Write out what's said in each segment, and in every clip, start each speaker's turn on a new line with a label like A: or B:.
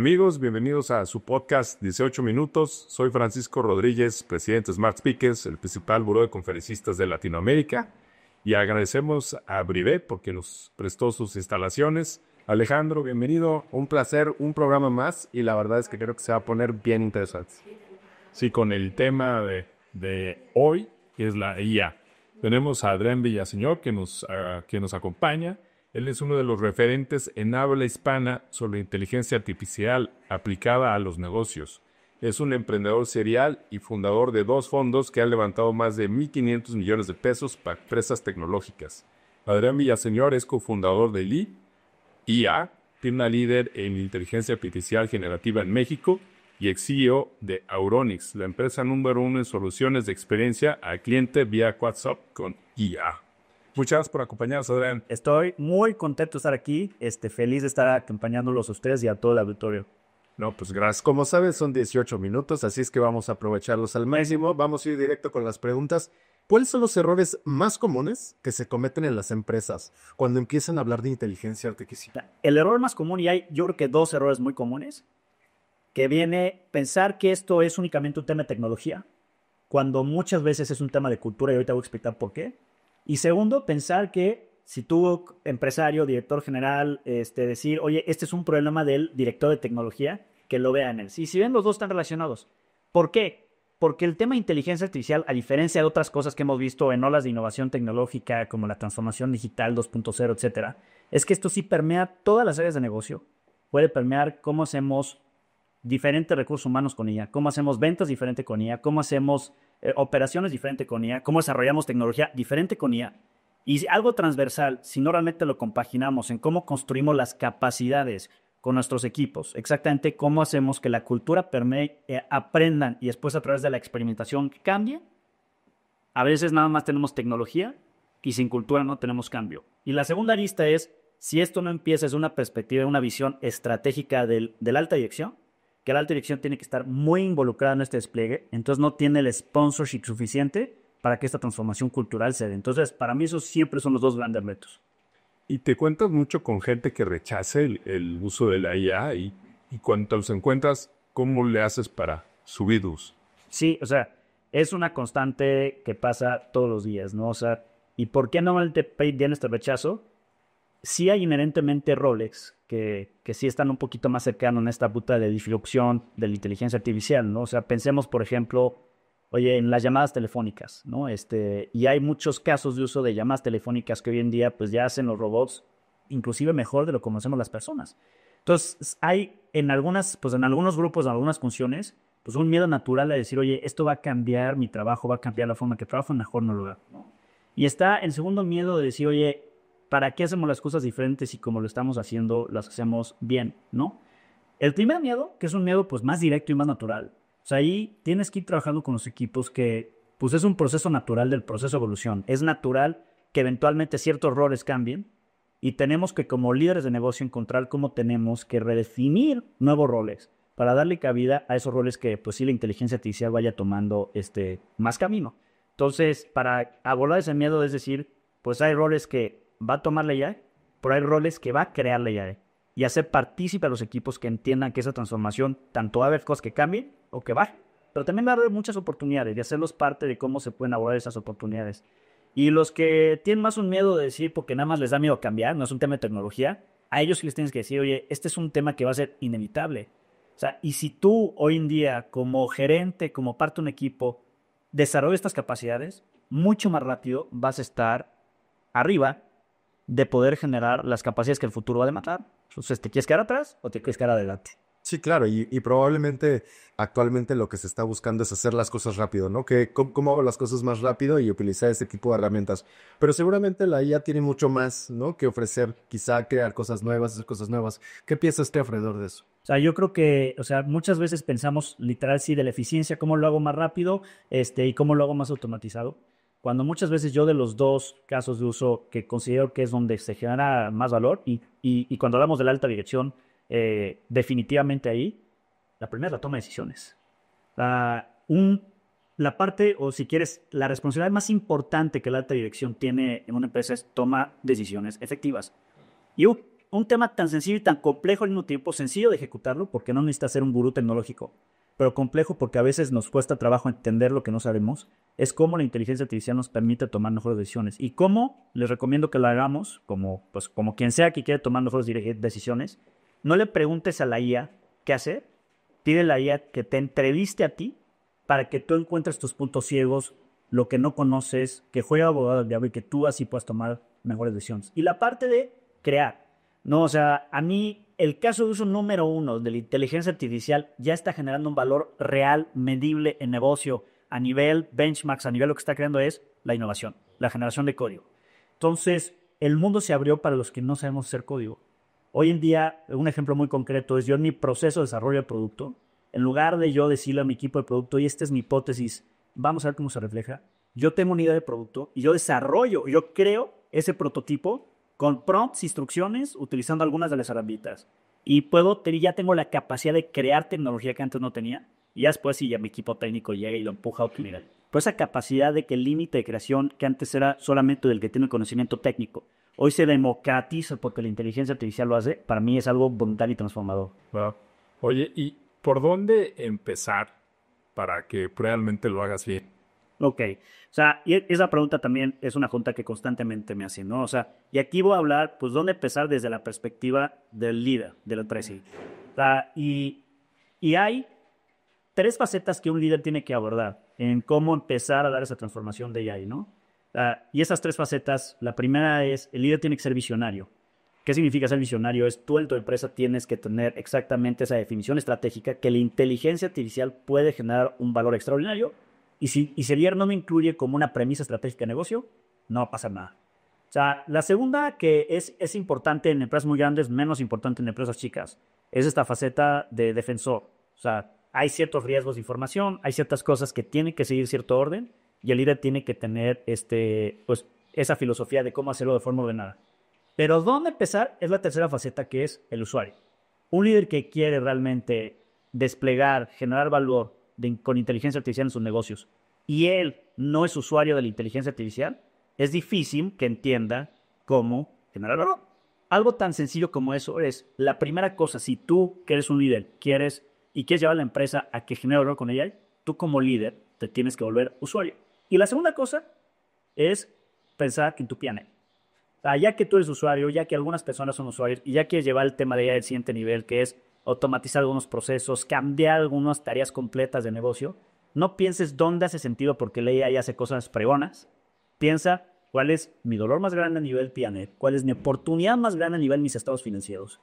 A: Amigos, bienvenidos a su podcast 18 minutos. Soy Francisco Rodríguez, presidente de Smart Speakers, el principal buró de conferencistas de Latinoamérica. Y agradecemos a Brivet porque nos prestó sus instalaciones. Alejandro, bienvenido. Un placer, un programa más. Y la verdad es que creo que se va a poner bien interesante. Sí, con el tema de hoy, que es la IA. Tenemos a Adrián Villaseñor que nos acompaña. Él es uno de los referentes en habla hispana sobre inteligencia artificial aplicada a los negocios. Es un emprendedor serial y fundador de 2 fondos que han levantado más de 1.500 millones de pesos para empresas tecnológicas. Adrián Villaseñor es cofundador de IA, firma líder en inteligencia artificial generativa en México, y ex-CEO de Auronix, la empresa número 1 en soluciones de experiencia al cliente vía WhatsApp con IA. Muchas gracias por acompañarnos, Adrián.
B: Estoy muy contento de estar aquí, feliz de estar acompañándolos a ustedes y a todo el auditorio.
A: No, pues gracias. Como sabes, son 18 minutos, así es que vamos a aprovecharlos al máximo. Vamos a ir directo con las preguntas. ¿Cuáles son los errores más comunes que se cometen en las empresas cuando empiezan a hablar de inteligencia artificial?
B: El error más común, y hay yo creo que 2 errores muy comunes, que viene pensar que esto es únicamente un tema de tecnología, cuando muchas veces es un tema de cultura, y ahorita voy a explicar por qué. Y segundo, pensar que si tú, empresario, director general, decir, oye, este es un problema del director de tecnología, que lo vea en él. Si ven, los dos están relacionados. ¿Por qué? Porque el tema de inteligencia artificial, a diferencia de otras cosas que hemos visto en olas de innovación tecnológica, como la transformación digital 2.0, etcétera, es que esto sí permea todas las áreas de negocio. Puede permear cómo hacemos diferentes recursos humanos con IA, cómo hacemos ventas diferente con IA, cómo hacemos operaciones diferente con IA, cómo desarrollamos tecnología diferente con IA. Y algo transversal, si no realmente lo compaginamos en cómo construimos las capacidades con nuestros equipos, exactamente cómo hacemos que la cultura permee, aprendan y después a través de la experimentación cambie. A veces nada más tenemos tecnología y sin cultura no tenemos cambio. Y la segunda lista es, si esto no empieza desde una perspectiva, una visión estratégica de la alta dirección, que la alta dirección tiene que estar muy involucrada en este despliegue, entonces no tiene el sponsorship suficiente para que esta transformación cultural se dé. Entonces, para mí esos siempre son los 2 grandes retos.
A: Y te cuentas mucho con gente que rechace el uso de la IA y cuando los encuentras, ¿cómo le haces para subirlos?
B: Sí, o sea, es una constante que pasa todos los días, ¿no? O sea, ¿y por qué normalmente viene este rechazo? Sí hay inherentemente roles que sí están un poquito más cercanos en esta puta de disrupción de la inteligencia artificial, ¿no? O sea, pensemos, por ejemplo, oye, en las llamadas telefónicas, ¿no? Y hay muchos casos de uso de llamadas telefónicas que hoy en día pues ya hacen los robots inclusive mejor de lo que conocemos las personas. Entonces, hay en algunos grupos, en algunas funciones, pues un miedo natural a decir, oye, esto va a cambiar mi trabajo, va a cambiar la forma que trabajo, mejor no lo hago, ¿no? Y está el segundo miedo de decir, oye, ¿para qué hacemos las cosas diferentes y como lo estamos haciendo, las hacemos bien, ¿no? El primer miedo, que es un miedo pues más directo y más natural, o sea, ahí tienes que ir trabajando con los equipos que pues es un proceso natural del proceso de evolución. Es natural que eventualmente ciertos roles cambien y tenemos que como líderes de negocio encontrar cómo tenemos que redefinir nuevos roles para darle cabida a esos roles que pues sí la inteligencia artificial vaya tomando más camino. Entonces, para abordar ese miedo, es decir, pues hay roles que va a tomar la IA, pero hay roles que va a crear la IA y hacer partícipe a los equipos que entiendan que esa transformación tanto va a haber cosas que cambien o que bajen, pero también va a haber muchas oportunidades y hacerlos parte de cómo se pueden abordar esas oportunidades. Y los que tienen más un miedo de decir porque nada más les da miedo cambiar, no es un tema de tecnología, a ellos sí les tienes que decir, oye, este es un tema que va a ser inevitable. O sea, y si tú hoy en día como gerente, como parte de un equipo, desarrollas estas capacidades, mucho más rápido vas a estar arriba de poder generar las capacidades que el futuro va a demandar. Entonces, ¿te quieres quedar atrás o te quieres quedar adelante?
C: Sí, claro, y probablemente actualmente lo que se está buscando es hacer las cosas rápido, ¿no? ¿Cómo hago las cosas más rápido y utilizar ese tipo de herramientas? Pero seguramente la IA tiene mucho más, ¿no? Que ofrecer, quizá crear cosas nuevas, hacer cosas nuevas. ¿Qué piensa usted alrededor de eso?
B: O sea, yo creo que, o sea, muchas veces pensamos literal sí de la eficiencia, cómo lo hago más rápido, y cómo lo hago más automatizado. Cuando muchas veces yo de los 2 casos de uso que considero que es donde se genera más valor y cuando hablamos de la alta dirección, definitivamente ahí, la primera es la toma de decisiones. La parte, o si quieres, la responsabilidad más importante que la alta dirección tiene en una empresa es toma decisiones efectivas. Y un tema tan sencillo y tan complejo al mismo tiempo, sencillo de ejecutarlo, porque no necesita ser un gurú tecnológico, pero complejo porque a veces nos cuesta trabajo entender lo que no sabemos, es cómo la inteligencia artificial nos permite tomar mejores decisiones. Y cómo les recomiendo que lo hagamos, como quien sea que quiera tomar mejores decisiones, no le preguntes a la IA qué hacer, pide a la IA que te entreviste a ti para que tú encuentres tus puntos ciegos, lo que no conoces, que juegue abogado del diablo y que tú así puedas tomar mejores decisiones. Y la parte de crear, ¿no? O sea, a mí el caso de uso número 1 de la inteligencia artificial ya está generando un valor real, medible en negocio, a nivel benchmarks, a nivel lo que está creando es la innovación, la generación de código. Entonces, el mundo se abrió para los que no sabemos hacer código. Hoy en día, un ejemplo muy concreto es yo en mi proceso de desarrollo de producto, en lugar de yo decirle a mi equipo de producto, y esta es mi hipótesis, vamos a ver cómo se refleja, yo tengo una idea de producto y yo desarrollo, yo creo ese prototipo con prompts, instrucciones, utilizando algunas de las herramientas. Y ya tengo la capacidad de crear tecnología que antes no tenía. Y ya después sí, ya mi equipo técnico llega y lo empuja a otro nivel. Pero esa capacidad de que el límite de creación, que antes era solamente del que tiene el conocimiento técnico, hoy se democratiza porque la inteligencia artificial lo hace, para mí es algo brutal y transformador.
A: Wow. Oye, ¿y por dónde empezar para que realmente lo hagas bien?
B: Ok, o sea, y esa pregunta también es una pregunta que constantemente me hacen, ¿no? O sea, y aquí voy a hablar, pues, ¿dónde empezar desde la perspectiva del líder, del empresa? O sea, y hay 3 facetas que un líder tiene que abordar en cómo empezar a dar esa transformación de AI, ¿no? Y esas 3 facetas, la primera es, el líder tiene que ser visionario. ¿Qué significa ser visionario? Es tú en tu empresa tienes que tener exactamente esa definición estratégica que la inteligencia artificial puede generar un valor extraordinario. Y si el líder no me incluye como una premisa estratégica de negocio, no va a pasar nada. O sea, la segunda que es importante en empresas muy grandes, menos importante en empresas chicas, es esta faceta de defensor. O sea, hay ciertos riesgos de información, hay ciertas cosas que tienen que seguir cierto orden y el líder tiene que tener pues, esa filosofía de cómo hacerlo de forma ordenada. Pero ¿dónde empezar? Es la tercera faceta, que es el usuario. Un líder que quiere realmente desplegar, generar valor con inteligencia artificial en sus negocios y él no es usuario de la inteligencia artificial, es difícil que entienda cómo generar valor. Algo tan sencillo como eso es la primera cosa. Si tú, que eres un líder, quieres llevar a la empresa a que genere valor con ella, tú como líder te tienes que volver usuario. Y la segunda cosa es pensar en tu PNL. Ya que tú eres usuario, ya que algunas personas son usuarios y ya quieres llevar el tema de AI al siguiente nivel, que es automatizar algunos procesos, cambiar algunas tareas completas de negocio, no pienses dónde hace sentido porque la AI hace cosas pregonas. Piensa cuál es mi dolor más grande a nivel PNL, cuál es mi oportunidad más grande a nivel de mis estados financieros.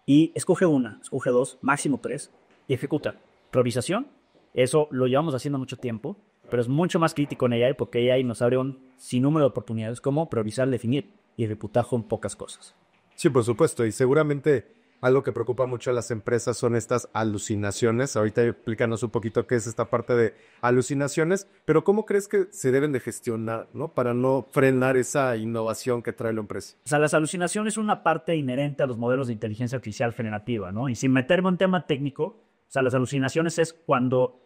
B: Y escoge una, escoge 2, máximo 3 y ejecuta. Priorización, eso lo llevamos haciendo mucho tiempo, pero es mucho más crítico en AI porque AI nos abre un sinnúmero de oportunidades como priorizar, definir y ejecutar con pocas cosas.
C: Sí, por supuesto. Y seguramente algo que preocupa mucho a las empresas son estas alucinaciones. Ahorita explícanos un poquito qué es esta parte de alucinaciones, pero ¿cómo crees que se deben de gestionar, ¿no? Para no frenar esa innovación que trae la empresa?
B: O sea, las alucinaciones son una parte inherente a los modelos de inteligencia artificial generativa, ¿no? Y sin meterme en un tema técnico, o sea, las alucinaciones es cuando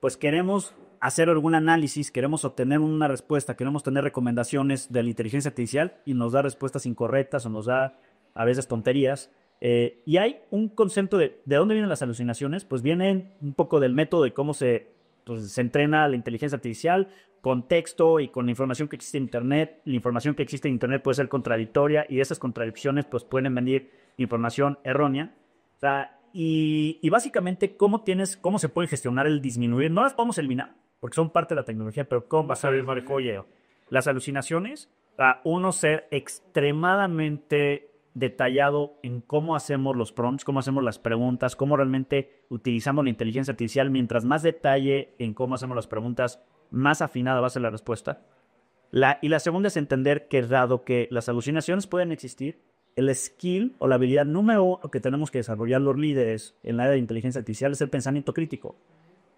B: pues queremos hacer algún análisis, queremos obtener una respuesta, queremos tener recomendaciones de la inteligencia artificial y nos da respuestas incorrectas o nos da a veces tonterías. Y hay un concepto de dónde vienen las alucinaciones, pues vienen un poco del método de cómo se entrena la inteligencia artificial, contexto y con la información que existe en Internet. La información que existe en Internet puede ser contradictoria y de esas contradicciones pues pueden venir información errónea. O sea, y básicamente cómo se puede gestionar el disminuir. No las podemos eliminar porque son parte de la tecnología, pero cómo vas a ver, oye, las alucinaciones, uno ser extremadamente detallado en cómo hacemos los prompts, cómo hacemos las preguntas, cómo realmente utilizamos la inteligencia artificial. Mientras más detalle en cómo hacemos las preguntas, más afinada va a ser la respuesta. Y la segunda es entender que dado que las alucinaciones pueden existir, el skill o la habilidad número 1 que tenemos que desarrollar los líderes en la área de inteligencia artificial es el pensamiento crítico.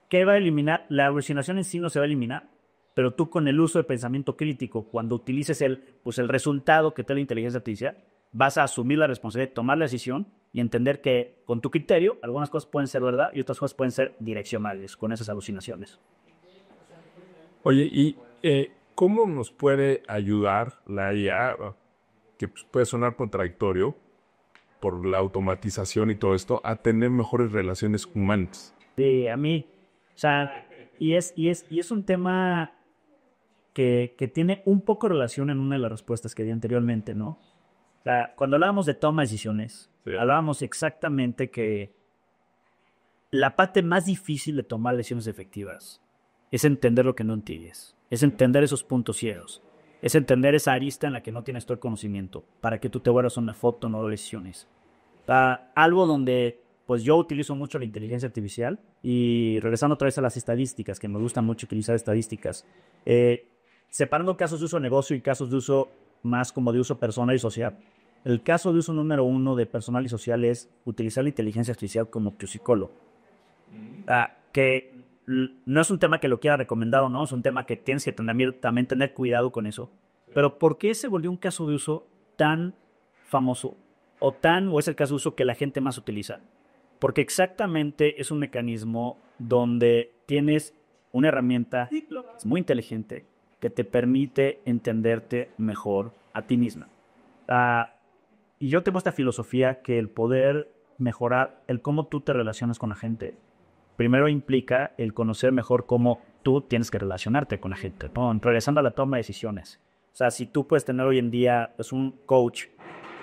B: ¿Qué va a eliminar? La alucinación en sí no se va a eliminar, pero tú con el uso de pensamiento crítico, cuando utilices el resultado que te da la inteligencia artificial, vas a asumir la responsabilidad de tomar la decisión y entender que con tu criterio algunas cosas pueden ser verdad y otras cosas pueden ser direccionales con esas alucinaciones.
A: Oye, ¿y cómo nos puede ayudar la IA, que puede sonar contradictorio, por la automatización y todo esto, a tener mejores relaciones humanas.
B: Sí, a mí, o sea, y es un tema que tiene un poco relación en una de las respuestas que di anteriormente, ¿no? O sea, cuando hablábamos de toma de decisiones,
A: Sí.
B: hablábamos exactamente que la parte más difícil de tomar decisiones efectivas es entender lo que no entiendes, es entender esos puntos ciegos, es entender esa arista en la que no tienes todo el conocimiento para que tú te vuelvas una foto, no decisiones. Algo donde pues yo utilizo mucho la inteligencia artificial y regresando otra vez a las estadísticas, que me gusta mucho utilizar estadísticas, separando casos de uso de negocio y casos de uso más como de uso personal y social. El caso de uso número 1 de personal y social es utilizar la inteligencia artificial como tu psicólogo. Que no es un tema que lo quiera recomendar o no, es un tema que tienes que también tener cuidado con eso. Pero ¿por qué se volvió un caso de uso tan famoso o es el caso de uso que la gente más utiliza? Porque exactamente es un mecanismo donde tienes una herramienta muy inteligente que te permite entenderte mejor a ti misma. Y yo tengo esta filosofía que el poder mejorar el cómo tú te relacionas con la gente, primero implica el conocer mejor cómo tú tienes que relacionarte con la gente, ¿no? Regresando a la toma de decisiones. O sea, si tú puedes tener hoy en día pues, un coach,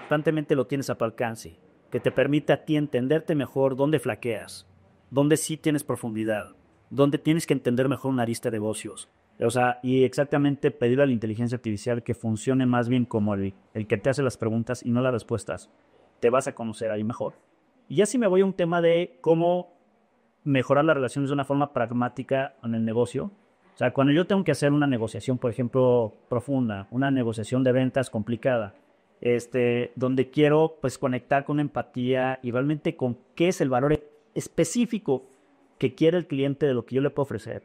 B: constantemente lo tienes a tu alcance, que te permite a ti entenderte mejor dónde flaqueas, dónde sí tienes profundidad, dónde tienes que entender mejor una arista de negocios. O sea, y exactamente pedirle a la inteligencia artificial que funcione más bien como el que te hace las preguntas y no las respuestas. Te vas a conocer ahí mejor. Y ya si me voy a un tema de cómo mejorar las relaciones de una forma pragmática en el negocio. O sea, cuando yo tengo que hacer una negociación, por ejemplo, profunda, una negociación de ventas complicada, donde quiero pues conectar con empatía y realmente con qué es el valor específico que quiere el cliente de lo que yo le puedo ofrecer.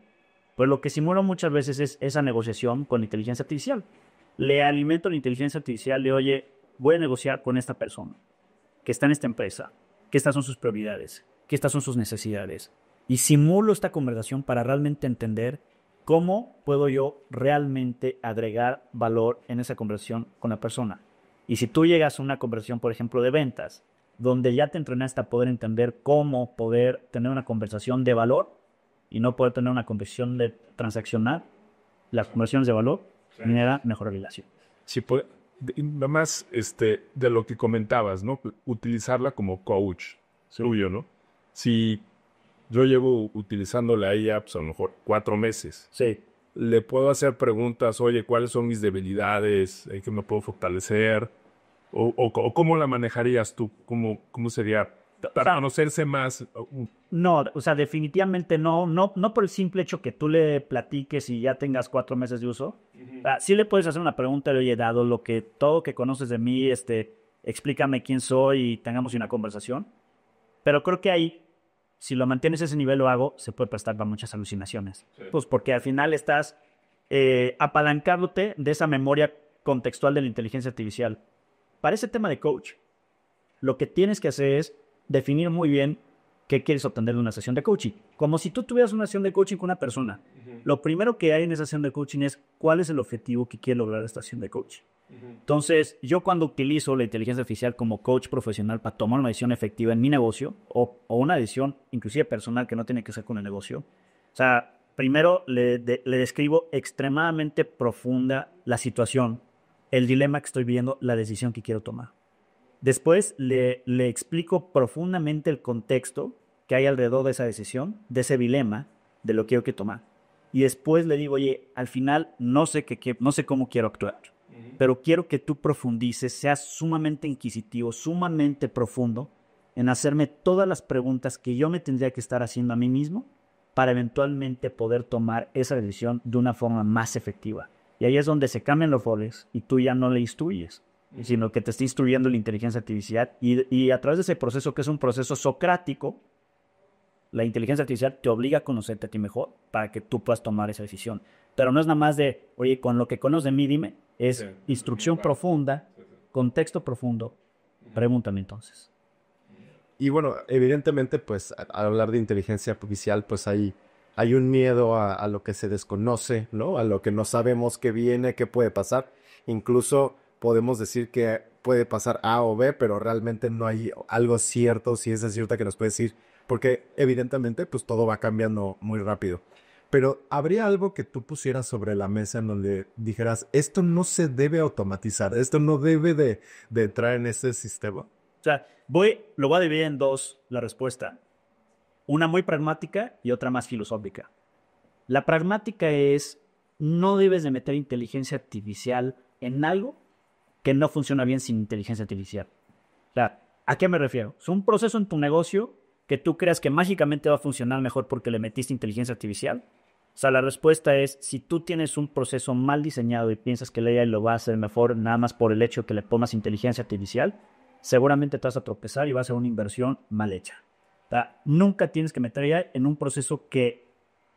B: Pues lo que simulo muchas veces es esa negociación con inteligencia artificial. Le alimento la inteligencia artificial, le oye, voy a negociar con esta persona que está en esta empresa, que estas son sus prioridades, que estas son sus necesidades. Y simulo esta conversación para realmente entender cómo puedo yo realmente agregar valor en esa conversación con la persona. Y si tú llegas a una conversación, por ejemplo, de ventas, donde ya te entrenaste a poder entender cómo poder tener una conversación de valor y no poder tener una conversación de transaccional, las conversaciones de valor generan mejor relación.
A: Sí, nada más de lo que comentabas, ¿no? Utilizarla como coach tuyo, ¿no? Si yo llevo utilizando la IA, pues a lo mejor 4 meses.
B: Sí.
A: Le puedo hacer preguntas, oye, ¿cuáles son mis debilidades? ¿En qué me puedo fortalecer? ¿O cómo la manejarías tú? ¿Cómo sería para conocerse más?
B: No, o sea, definitivamente no por el simple hecho que tú le platiques y ya tengas 4 meses de uso. Sí le puedes hacer una pregunta, le oye, dado todo que conoces de mí, explícame quién soy y tengamos una conversación. Pero creo que ahí, si lo mantienes a ese nivel o hago, se puede prestar para muchas alucinaciones. Sí. Pues porque al final estás apalancándote de esa memoria contextual de la inteligencia artificial. Para ese tema de coach, lo que tienes que hacer es definir muy bien qué quieres obtener de una sesión de coaching. Como si tú tuvieras una sesión de coaching con una persona. Lo primero que hay en esa sesión de coaching es cuál es el objetivo que quiere lograr esta sesión de coaching. Entonces, yo cuando utilizo la inteligencia artificial como coach profesional para tomar una decisión efectiva en mi negocio o una decisión inclusive personal que no tiene que ser con el negocio, o sea, primero le describo extremadamente profunda la situación, el dilema que estoy viviendo, la decisión que quiero tomar. Después le explico profundamente el contexto que hay alrededor de esa decisión, de ese dilema, de lo que quiero que tomar. Y después le digo, oye, al final no sé cómo quiero actuar, pero quiero que tú profundices, seas sumamente inquisitivo, sumamente profundo en hacerme todas las preguntas que yo me tendría que estar haciendo a mí mismo para eventualmente poder tomar esa decisión de una forma más efectiva. Y ahí es donde se cambian los roles y tú ya no le instruyes, sino que te está instruyendo la inteligencia artificial y a través de ese proceso, que es un proceso socrático, la inteligencia artificial te obliga a conocerte a ti mejor para que tú puedas tomar esa decisión. Pero no es nada más de, oye, con lo que conoces de mí, dime, es instrucción profunda, contexto profundo. Pregúntame entonces.
C: Y bueno, evidentemente, pues, al hablar de inteligencia artificial, pues hay un miedo a lo que se desconoce, ¿no? A lo que no sabemos qué viene, qué puede pasar. Incluso podemos decir que puede pasar A o B, pero realmente no hay algo cierto, ciencia cierta que nos puede decir, porque evidentemente pues todo va cambiando muy rápido. Pero ¿habría algo que tú pusieras sobre la mesa en donde dijeras, esto no se debe automatizar, esto no debe de entrar en ese sistema?
B: O sea, lo voy a dividir en dos la respuesta. Una muy pragmática y otra más filosófica. La pragmática es, no debes de meter inteligencia artificial en algo que no funciona bien sin inteligencia artificial. O sea, ¿a qué me refiero? Es un proceso en tu negocio que tú creas que mágicamente va a funcionar mejor porque le metiste inteligencia artificial. O sea, la respuesta es, si tú tienes un proceso mal diseñado y piensas que la AI lo va a hacer mejor nada más por el hecho que le pongas inteligencia artificial, seguramente te vas a tropezar y va a ser una inversión mal hecha. O sea, nunca tienes que meter AI en un proceso que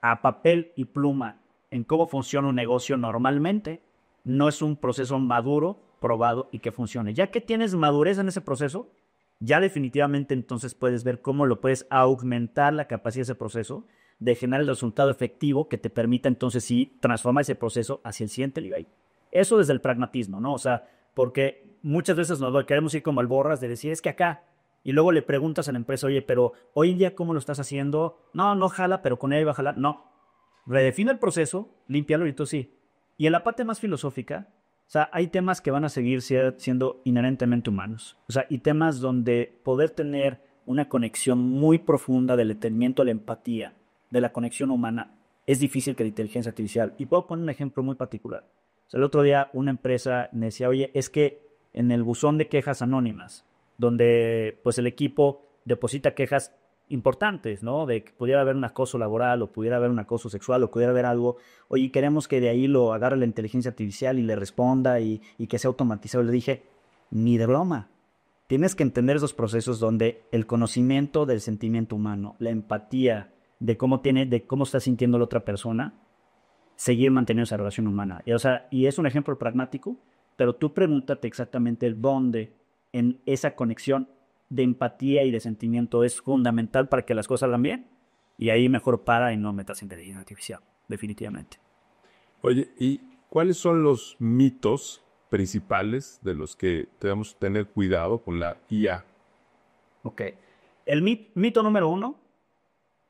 B: a papel y pluma en cómo funciona un negocio normalmente no es un proceso maduro, probado y que funcione. Ya que tienes madurez en ese proceso, ya definitivamente entonces puedes ver cómo lo puedes aumentar la capacidad de ese proceso de generar el resultado efectivo que te permita entonces sí transformar ese proceso hacia el siguiente nivel. Eso desde el pragmatismo, ¿no? O sea, porque muchas veces nos queremos ir como al borras de decir, es que acá, y luego le preguntas a la empresa, oye, pero hoy en día, ¿cómo lo estás haciendo? No, no jala, pero con ella va a jalar. No, redefine el proceso, límpialo y entonces sí. Y en la parte más filosófica, o sea, hay temas que van a seguir siendo inherentemente humanos. O sea, y temas donde poder tener una conexión muy profunda del entendimiento, la empatía, de la conexión humana, es difícil que la inteligencia artificial. Y puedo poner un ejemplo muy particular. O sea, el otro día una empresa me decía, oye, es que en el buzón de quejas anónimas, donde pues el equipo deposita quejas importantes, ¿no? De que pudiera haber un acoso laboral o pudiera haber un acoso sexual o pudiera haber algo. Oye, queremos que de ahí lo agarre la inteligencia artificial y le responda y que sea automatizado. Le dije, ni de broma. Tienes que entender esos procesos donde el conocimiento del sentimiento humano, la empatía de cómo está sintiendo la otra persona, seguir manteniendo esa relación humana. Y, o sea, y es un ejemplo pragmático, pero tú pregúntate exactamente el dónde en esa conexión de empatía y de sentimiento es fundamental para que las cosas salgan bien. Y ahí mejor para y no metas inteligencia artificial, definitivamente.
A: Oye, ¿y cuáles son los mitos principales de los que debemos tener cuidado con la IA?
B: Ok. El mito número 1.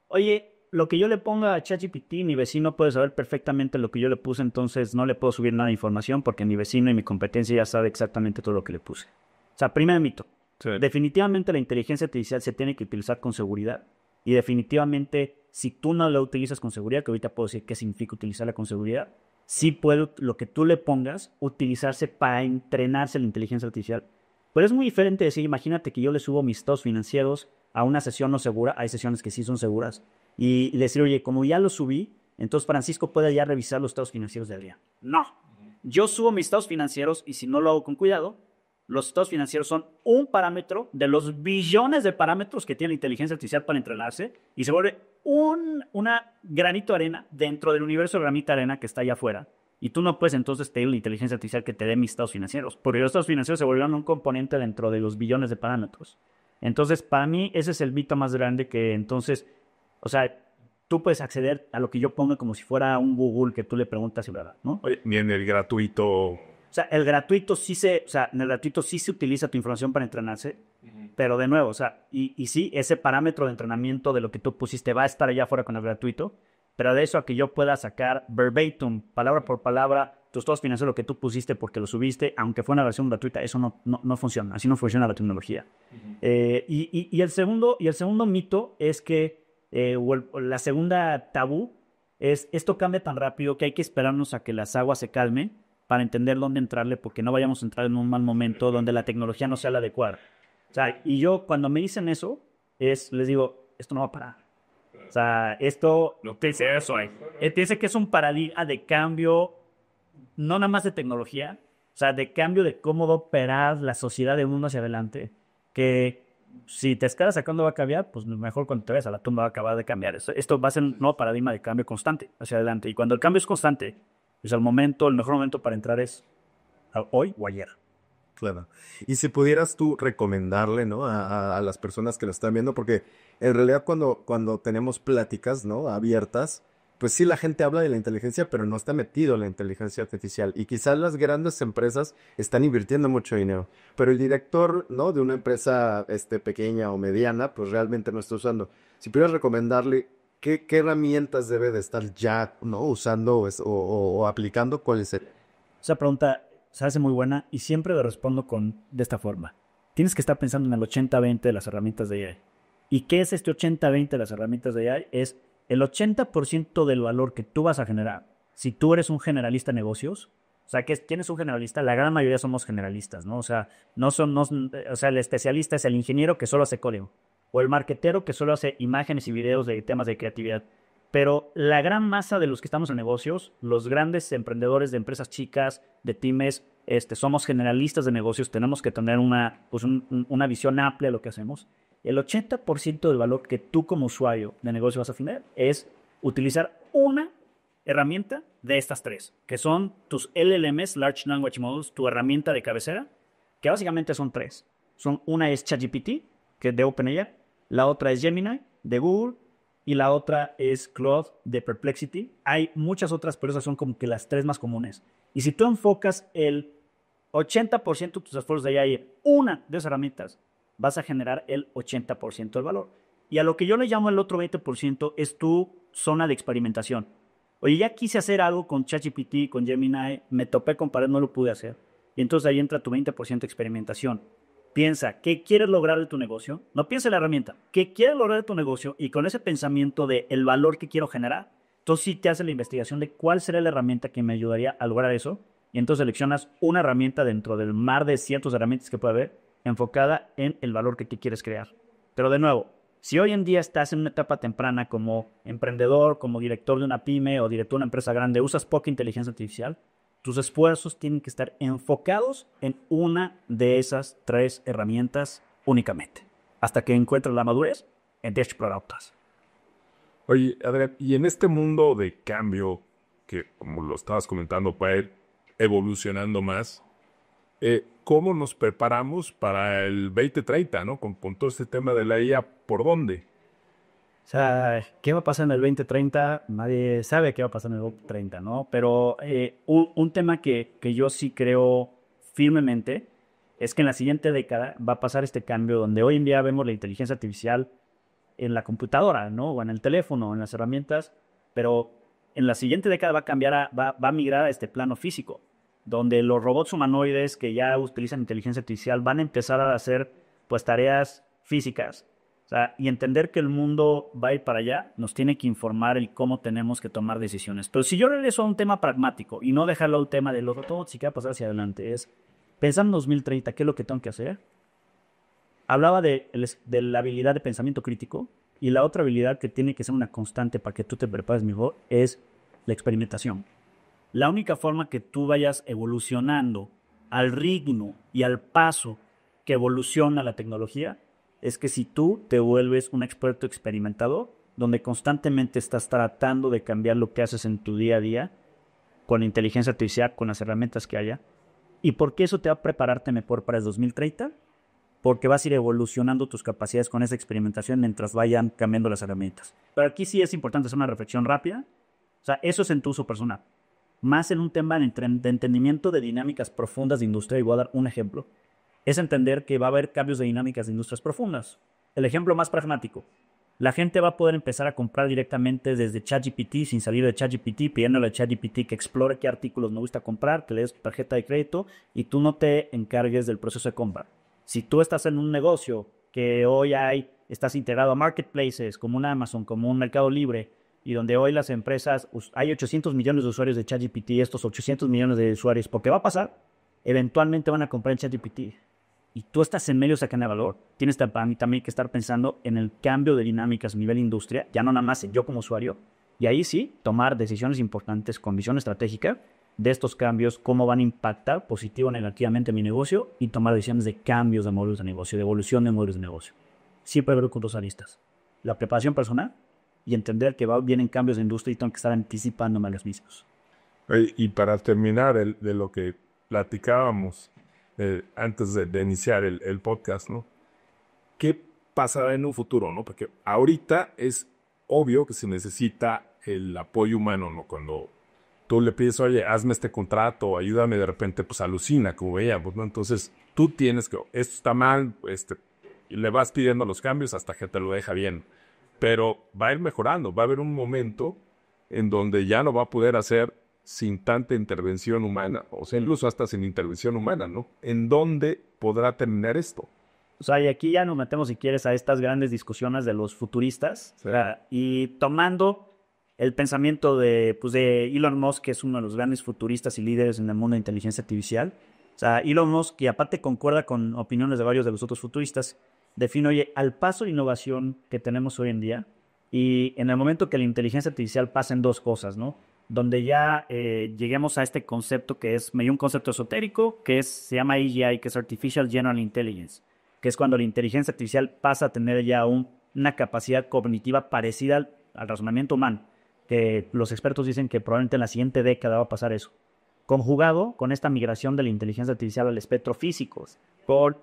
B: Oye, lo que yo le ponga a ChatGPT, mi vecino puede saber perfectamente lo que yo le puse, entonces no le puedo subir nada de información porque mi vecino y mi competencia ya sabe exactamente todo lo que le puse. O sea, primer mito. Sí. Definitivamente la inteligencia artificial se tiene que utilizar con seguridad. Y definitivamente, si tú no la utilizas con seguridad, que ahorita puedo decir qué significa utilizarla con seguridad, sí puede lo que tú le pongas utilizarse para entrenarse la inteligencia artificial. Pero es muy diferente decir, imagínate que yo le subo mis estados financieros a una sesión no segura, hay sesiones que sí son seguras, y decir, oye, como ya lo subí, entonces Francisco puede ya revisar los estados financieros de Adrián. No, yo subo mis estados financieros y si no lo hago con cuidado, los estados financieros son un parámetro de los billones de parámetros que tiene la inteligencia artificial para entrenarse y se vuelve una granito de arena dentro del universo de granito de arena que está allá afuera. Y tú no puedes entonces pedir la inteligencia artificial que te dé mis estados financieros, porque los estados financieros se volvieron un componente dentro de los billones de parámetros. Entonces, para mí, ese es el mito más grande que entonces, o sea, tú puedes acceder a lo que yo pongo como si fuera un Google que tú le preguntas y verdad, ¿no?
A: Oye, ni en el gratuito.
B: O sea, en el gratuito sí se utiliza tu información para entrenarse, pero de nuevo, o sea, y sí, ese parámetro de entrenamiento de lo que tú pusiste va a estar allá afuera con el gratuito, pero de eso a que yo pueda sacar verbatim, palabra por palabra, tus estados financieros, lo que tú pusiste porque lo subiste, aunque fue una versión gratuita, eso no funciona, así no funciona la tecnología. Y el segundo mito es que, la segunda tabú es, esto cambia tan rápido que hay que esperarnos a que las aguas se calmen para entender dónde entrarle, porque no vayamos a entrar en un mal momento donde la tecnología no sea la adecuada. O sea, y yo cuando me dicen eso, les digo, esto no va a parar. O sea, esto, no te dice eso, te dice que es un paradigma de cambio, no nada más de tecnología, o sea, de cambio de cómo va a operar la sociedad de uno hacia adelante, que si te esperas a cuándo va a cambiar, pues mejor cuando te ves a la tumba va a acabar de cambiar. Esto va a ser un nuevo paradigma de cambio constante hacia adelante, y cuando el cambio es constante, pues el mejor momento para entrar es hoy o ayer.
C: Claro. Y si pudieras tú recomendarle, ¿no? a las personas que lo están viendo, porque en realidad cuando tenemos pláticas, ¿no? abiertas, pues sí, la gente habla de la inteligencia, pero no está metido en la inteligencia artificial. Y quizás las grandes empresas están invirtiendo mucho dinero, pero el director, ¿no? De una empresa pequeña o mediana, pues realmente no está usando. Si pudieras recomendarle qué herramientas debe de estar ya, ¿no? Usando o aplicando, ¿cuáles serían?
B: Esa pregunta se hace muy buena y siempre le respondo de esta forma. Tienes que estar pensando en el 80-20 de las herramientas de AI. ¿Y qué es este 80-20 de las herramientas de AI? Es el 80% del valor que tú vas a generar. Si tú eres un generalista de negocios, o sea, ¿quién es un generalista? La gran mayoría somos generalistas, ¿no? O sea, o sea, el especialista es el ingeniero que solo hace código, o el marketero que solo hace imágenes y videos de temas de creatividad. Pero la gran masa de los que estamos en negocios, los grandes emprendedores de empresas chicas, de pymes, somos generalistas de negocios, tenemos que tener una visión amplia de lo que hacemos. El 80% del valor que tú como usuario de negocio vas a tener es utilizar una herramienta de estas tres, que son tus LLMs, Large Language Models, tu herramienta de cabecera, que básicamente son tres. Una es ChatGPT, que es de OpenAI, la otra es Gemini, de Google, y la otra es Claude, de Perplexity. Hay muchas otras, pero esas son como que las tres más comunes. Y si tú enfocas el 80% de tus esfuerzos de AI en una de esas herramientas, vas a generar el 80% del valor. Y a lo que yo le llamo el otro 20% es tu zona de experimentación. Oye, ya quise hacer algo con ChatGPT, con Gemini, me topé con pared, no lo pude hacer. Y entonces ahí entra tu 20% de experimentación. Piensa, ¿qué quieres lograr de tu negocio? No piensa en la herramienta. ¿Qué quieres lograr de tu negocio? Y con ese pensamiento de el valor que quiero generar, entonces sí te haces la investigación de cuál sería la herramienta que me ayudaría a lograr eso. Y entonces seleccionas una herramienta dentro del mar de cientos de herramientas que puede haber, enfocada en el valor que quieres crear. Pero de nuevo, si hoy en día estás en una etapa temprana como emprendedor, como director de una pyme o director de una empresa grande, usas poca inteligencia artificial, tus esfuerzos tienen que estar enfocados en una de esas tres herramientas únicamente, hasta que encuentres la madurez en explorar otras.
A: Oye, Adrián, y en este mundo de cambio, que como lo estabas comentando, puede ir evolucionando más, ¿cómo nos preparamos para el 2030, ¿no? Con todo este tema de la IA, ¿por dónde?
B: O sea, ¿qué va a pasar en el 2030? Nadie sabe qué va a pasar en el 2030, ¿no? Pero un tema que yo sí creo firmemente es que en la siguiente década va a pasar este cambio donde hoy en día vemos la inteligencia artificial en la computadora, ¿no? O en el teléfono, en las herramientas, pero en la siguiente década va a cambiar, va a migrar a este plano físico, donde los robots humanoides que ya utilizan inteligencia artificial van a empezar a hacer pues tareas físicas. O sea, y entender que el mundo va a ir para allá nos tiene que informar el cómo tenemos que tomar decisiones. Pero si yo regreso a un tema pragmático y no dejarlo al tema de los robots y qué va a pasar hacia adelante, es pensar en 2030, ¿qué es lo que tengo que hacer? Hablaba de la habilidad de pensamiento crítico y la otra habilidad que tiene que ser una constante para que tú te prepares mejor es la experimentación. La única forma que tú vayas evolucionando al ritmo y al paso que evoluciona la tecnología es que si tú te vuelves un experto experimentador, donde constantemente estás tratando de cambiar lo que haces en tu día a día, con la inteligencia artificial, con las herramientas que haya. ¿Y por qué eso te va a prepararte mejor para el 2030? Porque vas a ir evolucionando tus capacidades con esa experimentación mientras vayan cambiando las herramientas. Pero aquí sí es importante hacer una reflexión rápida. O sea, eso es en tu uso personal. Más en un tema de entendimiento de dinámicas profundas de industria, y voy a dar un ejemplo, es entender que va a haber cambios de dinámicas de industrias profundas. El ejemplo más pragmático. La gente va a poder empezar a comprar directamente desde ChatGPT sin salir de ChatGPT, pidiéndole a ChatGPT que explore qué artículos me gusta comprar, que le des tu tarjeta de crédito y tú no te encargues del proceso de compra. Si tú estás en un negocio que hoy estás integrado a marketplaces como un Amazon, como un Mercado Libre, y donde hoy las empresas, hay 800 millones de usuarios de ChatGPT, estos 800 millones de usuarios, ¿por qué va a pasar? Eventualmente van a comprar en ChatGPT. Y tú estás en medio de sacar valor. Tienes también que estar pensando en el cambio de dinámicas a nivel industria, ya no nada más en yo como usuario. Y ahí sí, tomar decisiones importantes con visión estratégica de estos cambios, cómo van a impactar positivo o negativamente mi negocio y tomar decisiones de cambios de modelos de negocio, de evolución de modelos de negocio. Siempre verlo con dos aristas. La preparación personal y entender que vienen cambios de industria y tengo que estar anticipándome a los mismos.
A: Y para terminar de lo que platicábamos antes de iniciar el podcast, ¿no? ¿Qué pasará en un futuro, no? Porque ahorita es obvio que se necesita el apoyo humano, ¿no? Cuando tú le pides, oye, hazme este contrato, ayúdame, de repente, pues alucina, como veíamos, ¿no? Entonces, tú tienes que, esto está mal, y le vas pidiendo los cambios hasta que te lo deja bien. Pero va a ir mejorando, va a haber un momento en donde ya lo va a poder hacer sin tanta intervención humana, o sea, incluso hasta sin intervención humana, ¿no? ¿En dónde podrá terminar esto?
B: O sea, y aquí ya nos metemos, si quieres, a estas grandes discusiones de los futuristas.
A: Sí.
B: O sea, y tomando el pensamiento de Elon Musk, que es uno de los grandes futuristas y líderes en el mundo de inteligencia artificial. O sea, Elon Musk, que aparte concuerda con opiniones de varios de los otros futuristas, define, oye, al paso de innovación que tenemos hoy en día, y en el momento que la inteligencia artificial pasen dos cosas, ¿no? Donde ya lleguemos a este concepto que es medio un concepto esotérico, se llama AGI, que es Artificial General Intelligence, que es cuando la inteligencia artificial pasa a tener ya una capacidad cognitiva parecida al razonamiento humano, que los expertos dicen que probablemente en la siguiente década va a pasar eso. Conjugado con esta migración de la inteligencia artificial al espectro físico, por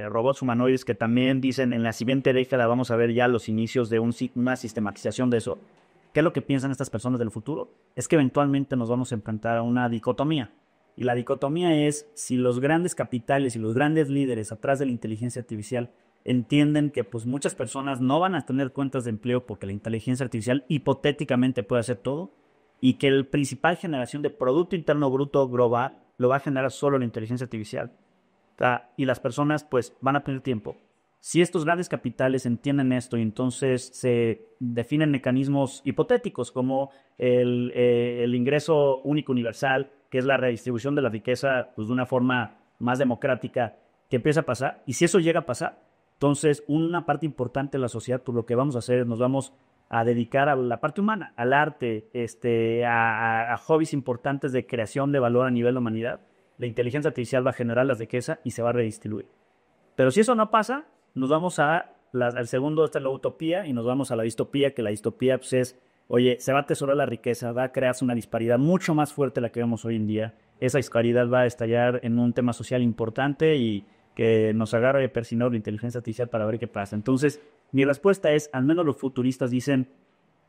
B: robots humanoides que también dicen en la siguiente década vamos a ver ya los inicios de una sistematización de eso. ¿Qué es lo que piensan estas personas del futuro? Es que eventualmente nos vamos a enfrentar a una dicotomía. Y la dicotomía es si los grandes capitales y los grandes líderes atrás de la inteligencia artificial entienden que pues muchas personas no van a tener cuentas de empleo porque la inteligencia artificial hipotéticamente puede hacer todo, y que la principal generación de Producto Interno Bruto global lo va a generar solo la inteligencia artificial. Y las personas pues van a tener tiempo. Si estos grandes capitales entienden esto y entonces se definen mecanismos hipotéticos como el ingreso único universal, que es la redistribución de la riqueza pues, de una forma más democrática, que empieza a pasar, y si eso llega a pasar, entonces una parte importante de la sociedad, pues lo que vamos a hacer es nos vamos a dedicar a la parte humana, al arte, a hobbies importantes de creación de valor a nivel de humanidad. La inteligencia artificial va a generar la riqueza y se va a redistribuir. Pero si eso no pasa, nos vamos al segundo, esta es la utopía, y nos vamos a la distopía, que la distopía pues es, oye, se va a atesorar la riqueza, va a crearse una disparidad mucho más fuerte de la que vemos hoy en día. Esa disparidad va a estallar en un tema social importante y que nos agarre de persinado la inteligencia artificial para ver qué pasa. Entonces, mi respuesta es, al menos los futuristas dicen,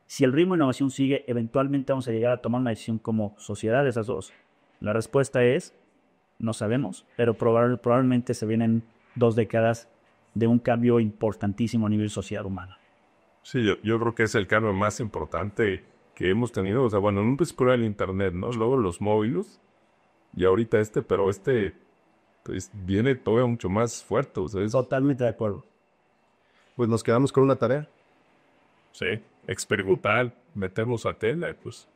B: si el ritmo de innovación sigue, eventualmente vamos a llegar a tomar una decisión como sociedad de esas dos. La respuesta es, no sabemos, pero probablemente se vienen 2 décadas de un cambio importantísimo a nivel sociedad humana.
A: Sí, yo creo que es el cambio más importante que hemos tenido. O sea, bueno, en un principio era el internet, ¿no? Luego los móviles y ahorita pero pues, viene todavía mucho más fuerte. O sea,
B: Totalmente de acuerdo.
C: Pues nos quedamos con una tarea.
A: Sí, experimentar, meternos a tela, pues.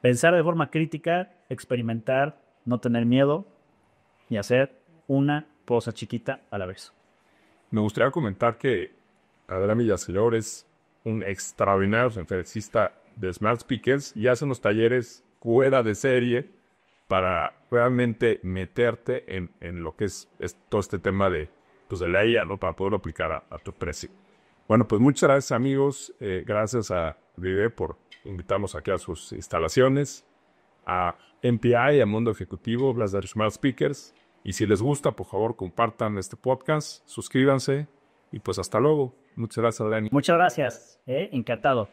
B: Pensar de forma crítica, experimentar, no tener miedo y hacer una cosa chiquita a la vez.
A: Me gustaría comentar que Adrián Villaseñor es un extraordinario conferencista de Smart Speakers y hace unos talleres fuera de serie para realmente meterte en lo que es todo este tema de la IA, ¿no? Para poderlo aplicar a tu precio. Bueno, pues muchas gracias, amigos. Gracias a Vive por invitarnos aquí a sus instalaciones, a MPI, a Mundo Ejecutivo, las de Smart Speakers. Y si les gusta, por favor, compartan este podcast, suscríbanse y pues hasta luego. Muchas gracias, Adrián.
B: Muchas gracias. Encantado.